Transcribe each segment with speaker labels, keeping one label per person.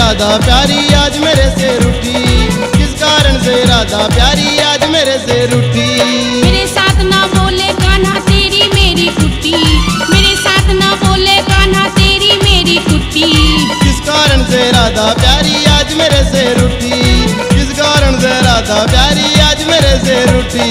Speaker 1: राधा प्यारी आज मेरे से रूठी, किस कारण से राधा प्यारी आज मेरे से रूठी।
Speaker 2: मेरे साथ ना बोले कान्हा तेरी मेरी कुट्टी, मेरे साथ ना बोले कान्हा तेरी मेरी कुट्टी।
Speaker 1: किस कारण से राधा प्यारी आज मेरे से रूठी, किस कारण से राधा प्यारी आज मेरे से रूठी।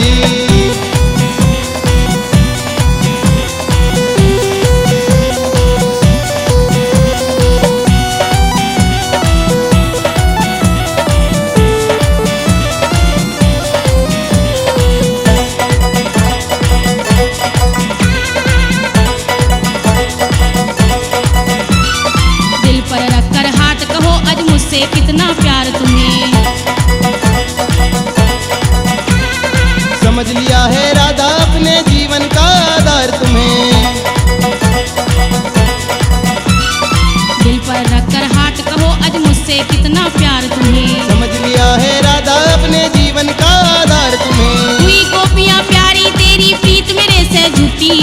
Speaker 2: मुझसे कितना प्यार तुम्हें,
Speaker 1: समझ लिया है राधा अपने जीवन का आधार तुम्हें।
Speaker 2: दिल पर रखकर हाथ कहो आज मुझसे कितना प्यार तुम्हें,
Speaker 1: समझ लिया है राधा अपने जीवन का आधार तुम्हें।
Speaker 2: हुई गोपियाँ प्यारी तेरी प्रीत मेरे से झूठी,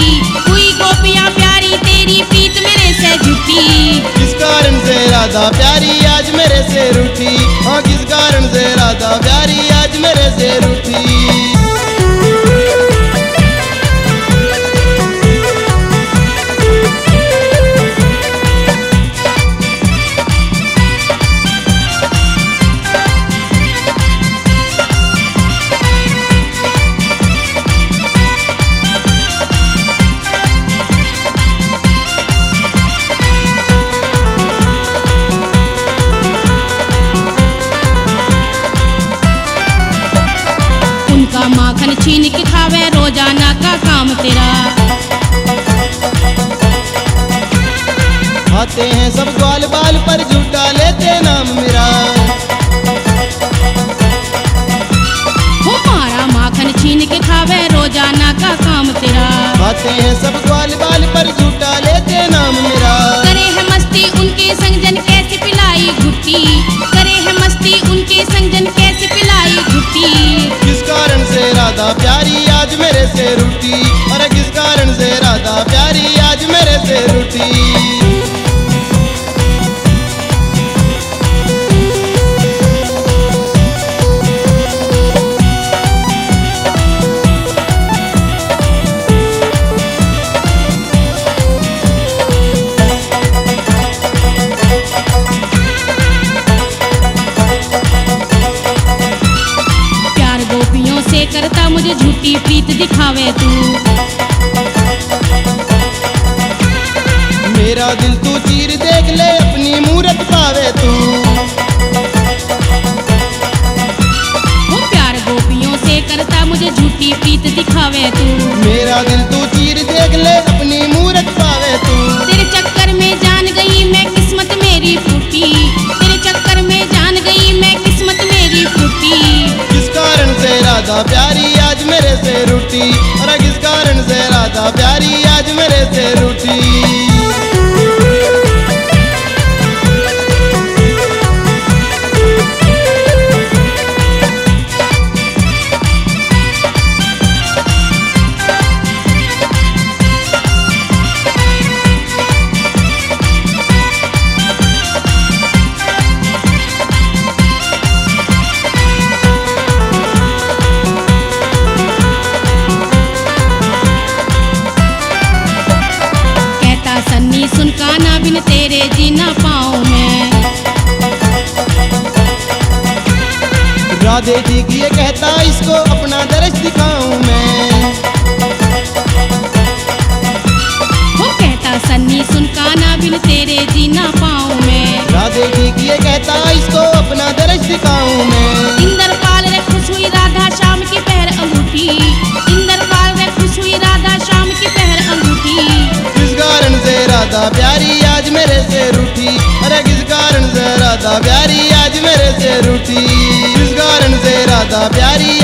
Speaker 2: हुई गोपियाँ प्यारी तेरी प्रीत मेरे से झूठी।
Speaker 1: किस कारण से राधा प्यारी आज मेरे से रूठी, हाँ किस कारण से राधा प्यारी आज मेरे से रूठी।
Speaker 2: माखन छीन के खावे रोजाना का काम तेरा,
Speaker 1: आते हैं सब ग्वाल बाल पर झूठा लेते नाम मेरा।
Speaker 2: हमारा माखन छीन के खावे रोजाना का काम तेरा,
Speaker 1: आते हैं सब ग्वाल बाल पर झूठा लेते नाम मेरा।
Speaker 2: करे है मस्ती उनके संग जन कैसे पिलाई घुट्टी, करे है मस्ती उनके संग जन कैसे पिलाई घुट्टी।
Speaker 1: किस कारण से राधा प्यारी आज मेरे से रूठी, अरे किस कारण से राधा प्यारी आज मेरे से रूठी।
Speaker 2: करता मुझे झूठी प्रीत दिखावे तू,
Speaker 1: मेरा दिल तू चीर देख ले अपनी मूरत पावे तू।
Speaker 2: वो प्यार गोपियों से करता मुझे झूठी प्रीत दिखावे तू,
Speaker 1: मेरा दिल तू चीर देख ले अपनी मूरत पावे तू।
Speaker 2: तेरे चक्कर में जान गई मैं किस्मत मेरी फूटी, तेरे चक्कर में जान गई मैं किस्मत मेरी फूटी।
Speaker 1: किस कारण से राधा प्यारी आज मेरे से रूठी, अरे किस कारण से राधा प्यारी आज मेरे से रूठी।
Speaker 2: सुन कान्हा बिन तेरे जीना पाऊं मैं,
Speaker 1: राधे जी की ये कहता इसको अपना दर्श दिखाऊं मैं।
Speaker 2: वो कहता सन्नी सुन कान्हा बिन तेरे जीना पाऊं मैं,
Speaker 1: राधे जी की ये कहता इसको अपना दर्श दिखाऊं मैं।
Speaker 2: इंद्रपाल रे खुश हुई राधा श्याम की पहर अंगूठी, इंद्रपाल रे खुश हुई राधा श्याम की पहर अंगूठी।
Speaker 1: किस कारण से राधा प्यारी आज मेरे से रूठी, अरे किस कारण से राधा प्यारी आज मेरे से रूठी। किस कारण से राधा प्यारी